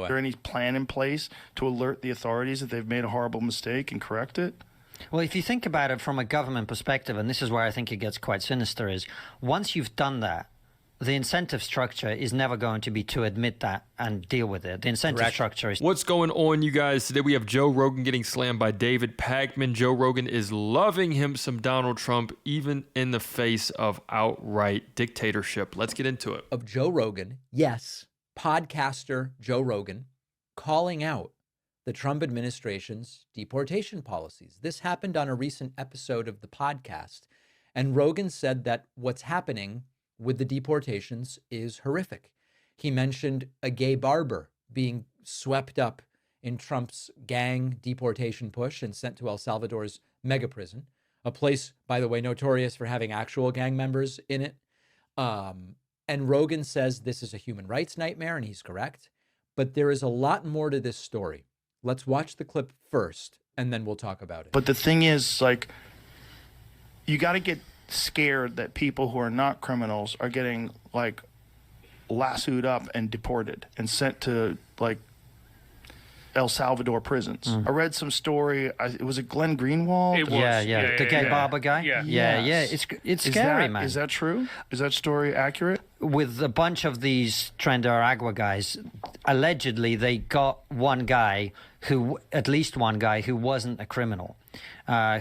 Is there any plan in place to alert the authorities that they've made a horrible mistake and correct it? Well, if you think about it from a government perspective, and this is where I think it gets quite sinister, is once you've done that, the incentive structure is never going to be to admit that and deal with it. The incentive structure is... What's going on, you guys? Today we have Joe Rogan getting slammed by David Pakman. Joe Rogan is loving him some Donald Trump, even in the face of outright dictatorship. Let's get into it. Of Joe Rogan, yes, podcaster Joe Rogan, calling out the Trump administration's deportation policies. This happened on a recent episode of the podcast. And Rogan said that what's happening with the deportations is horrific. He mentioned a gay barber being swept up in Trump's gang deportation push and sent to El Salvador's mega prison, a place, by the way, notorious for having actual gang members in it. And Rogan says this is a human rights nightmare, and he's correct. But there is a lot more to this story. Let's watch the clip first, and then we'll talk about it. But the thing is, like, you got to get scared that people who are not criminals are getting, like, lassoed up and deported and sent to, like, El Salvador prisons. I read some story. It was it Glenn Greenwald? The gay barber guy? Yeah. It's scary, man. Is that true? Is that story accurate? With a bunch of these Agua guys, allegedly they got at least one guy who wasn't a criminal,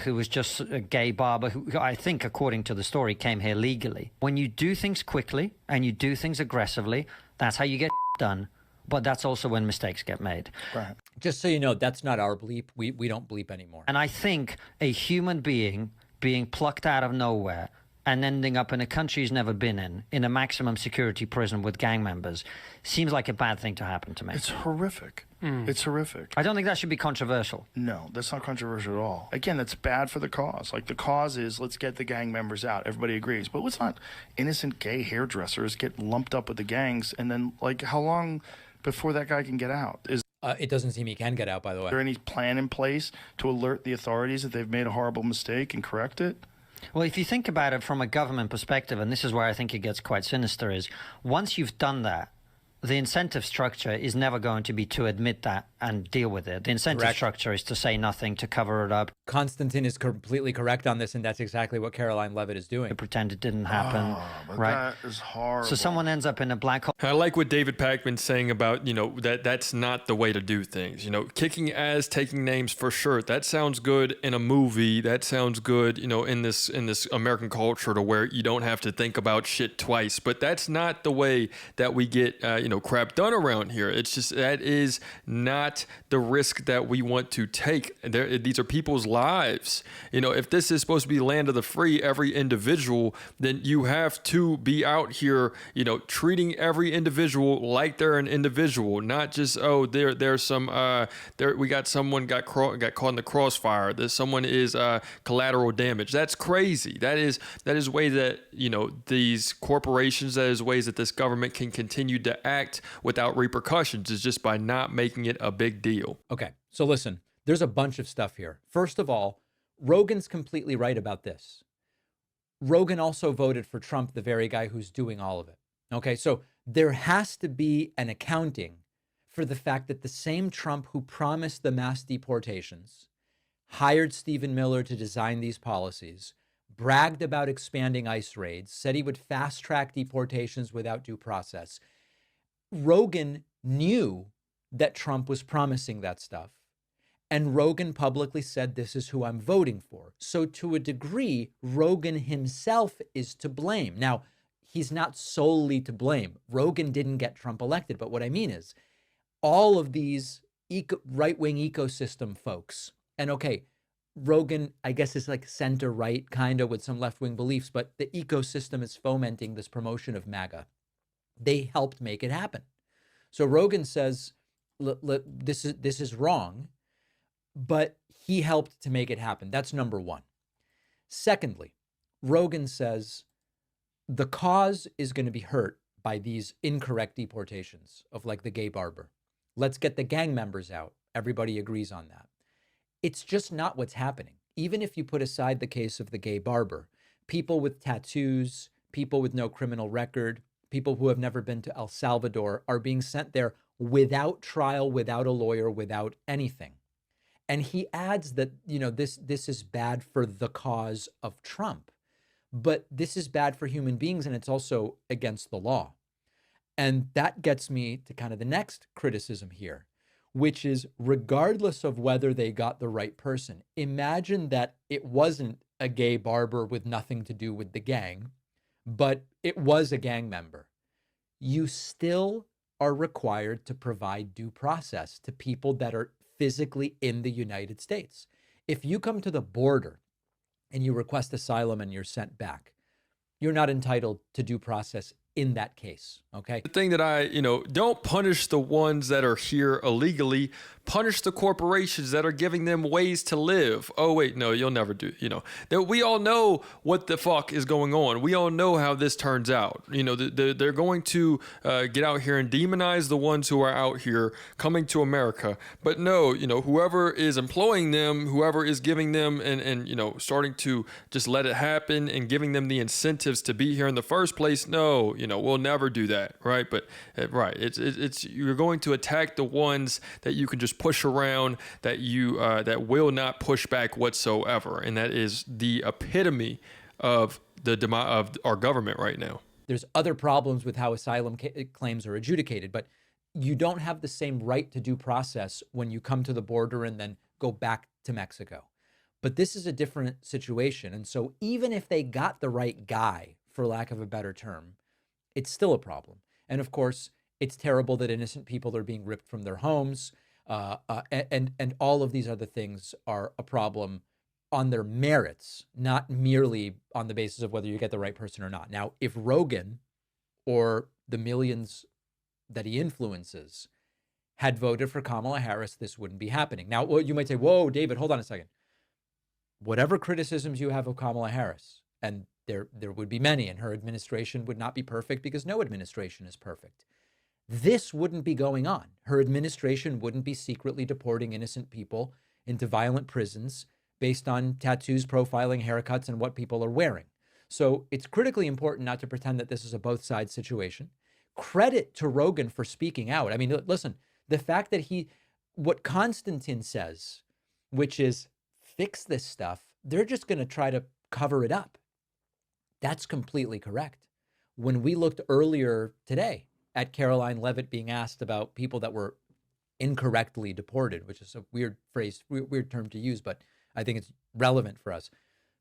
who was just a gay barber who I think, according to the story, came here legally. When you do things quickly and you do things aggressively, that's how you get done. But that's also when mistakes get made. Right. Just so you know, that's not our bleep. We don't bleep anymore. And I think a human being being plucked out of nowhere and ending up in a country he's never been in a maximum security prison with gang members, seems like a bad thing to happen to me. It's horrific. It's horrific. I don't think that should be controversial. No, that's not controversial at all. Again, that's bad for the cause. Like, the cause is, let's get the gang members out. Everybody agrees. But let's not innocent gay hairdressers get lumped up with the gangs, and then, like, how long before that guy can get out? It doesn't seem he can get out, by the way. Is there any plan in place to alert the authorities that they've made a horrible mistake and correct it? Well, if you think about it from a government perspective, and this is where I think it gets quite sinister, is once you've done that, the incentive structure is never going to be to admit that and deal with it. The incentive structure is to say nothing, to cover it up. Konstantin is completely correct on this, and that's exactly what Caroline Levitt is doing. To pretend it didn't happen, right? That is horrible. So someone ends up in a black hole. I like what David Pakman's saying about, that's not the way to do things. Kicking ass, taking names, for sure. That sounds good in a movie. That sounds good, in this American culture, to where you don't have to think about shit twice. But that's not the way that we get, crap done around here. It's just, that is not the risk that we want to take. These are people's lives. If this is supposed to be land of the free, every individual, then you have to be out here, treating every individual like they're an individual, not just, there's some, we got someone got caught in the crossfire. There's someone is collateral damage. That's crazy. That is way that, these corporations, that is ways that this government can continue to act without repercussions, is just by not making it a big deal. Okay, so listen, there's a bunch of stuff here. First of all, Rogan's completely right about this. Rogan also voted for Trump, the very guy who's doing all of it. Okay, so there has to be an accounting for the fact that the same Trump who promised the mass deportations, hired Stephen Miller to design these policies, bragged about expanding ICE raids, said he would fast track deportations without due process. Rogan knew that Trump was promising that stuff, and Rogan publicly said, this is who I'm voting for. So to a degree, Rogan himself is to blame. Now, he's not solely to blame. Rogan didn't get Trump elected, but what I mean is all of these right-wing ecosystem folks, and okay, Rogan, I guess, is like center-right kind of with some left-wing beliefs, but the ecosystem is fomenting this promotion of MAGA. They helped make it happen. So Rogan says, this is wrong, but he helped to make it happen. That's number one. Secondly, Rogan says the cause is going to be hurt by these incorrect deportations of, like, the gay barber. Let's get the gang members out. Everybody agrees on that. It's just not what's happening. Even if you put aside the case of the gay barber, people with tattoos, people with no criminal record, people who have never been to El Salvador are being sent there without trial, without a lawyer, without anything. And he adds that, this is bad for the cause of Trump, but this is bad for human beings, and it's also against the law. And that gets me to kind of the next criticism here, which is regardless of whether they got the right person, imagine that it wasn't a gay barber with nothing to do with the gang, but it was a gang member. You still are required to provide due process to people that are physically in the United States. If you come to the border and you request asylum and you're sent back, you're not entitled to due process in that case, okay? The thing that don't punish the ones that are here illegally, punish the corporations that are giving them ways to live. Oh, wait, no, you'll never do, that we all know what the fuck is going on. We all know how this turns out. They're going to get out here and demonize the ones who are out here coming to America. But no, whoever is employing them, whoever is giving them and starting to just let it happen and giving them the incentives to be here in the first place, no, we'll never do that, right? But right, it's you're going to attack the ones that you can just push around, that you that will not push back whatsoever, and that is the epitome of of our government right now. There's other problems with how asylum claims are adjudicated, but you don't have the same right to due process when you come to the border and then go back to Mexico. But this is a different situation, and so even if they got the right guy, for lack of a better term, it's still a problem. And of course, it's terrible that innocent people are being ripped from their homes. And all of these other things are a problem on their merits, not merely on the basis of whether you get the right person or not. Now, if Rogan or the millions that he influences had voted for Kamala Harris, this wouldn't be happening. Now, you might say, whoa, David, hold on a second. Whatever criticisms you have of Kamala Harris, and there would be many, and her administration would not be perfect because no administration is perfect. This wouldn't be going on. Her administration wouldn't be secretly deporting innocent people into violent prisons based on tattoos, profiling, haircuts, and what people are wearing. So it's critically important not to pretend that this is a both sides situation. Credit to Rogan for speaking out. I mean, listen, the fact that what Konstantin says, which is fix this stuff, they're just going to try to cover it up. That's completely correct. When we looked earlier today at Caroline Leavitt being asked about people that were incorrectly deported, which is a weird phrase, weird term to use, but I think it's relevant for us.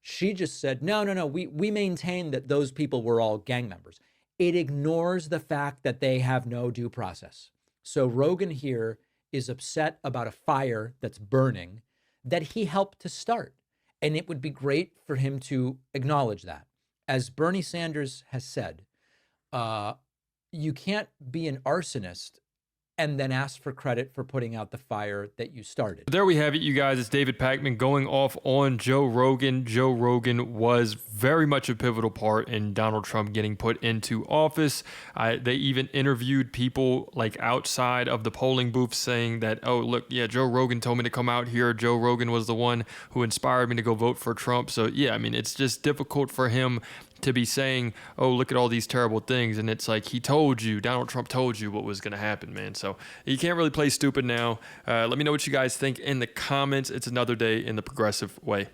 She just said, no, we maintain that those people were all gang members. It ignores the fact that they have no due process. So Rogan here is upset about a fire that's burning that he helped to start. And it would be great for him to acknowledge that. As Bernie Sanders has said, you can't be an arsonist and then ask for credit for putting out the fire that you started. There we have it, you guys. It's David Pakman going off on Joe Rogan. Joe Rogan was very much a pivotal part in Donald Trump getting put into office. They even interviewed people like outside of the polling booth saying that, oh, look, yeah, Joe Rogan told me to come out here. Joe Rogan was the one who inspired me to go vote for Trump. So, yeah, I mean, it's just difficult for him to be saying, oh, look at all these terrible things. And it's like, Donald Trump told you what was going to happen, man. So you can't really play stupid now. Let me know what you guys think in the comments. It's another day in the progressive way.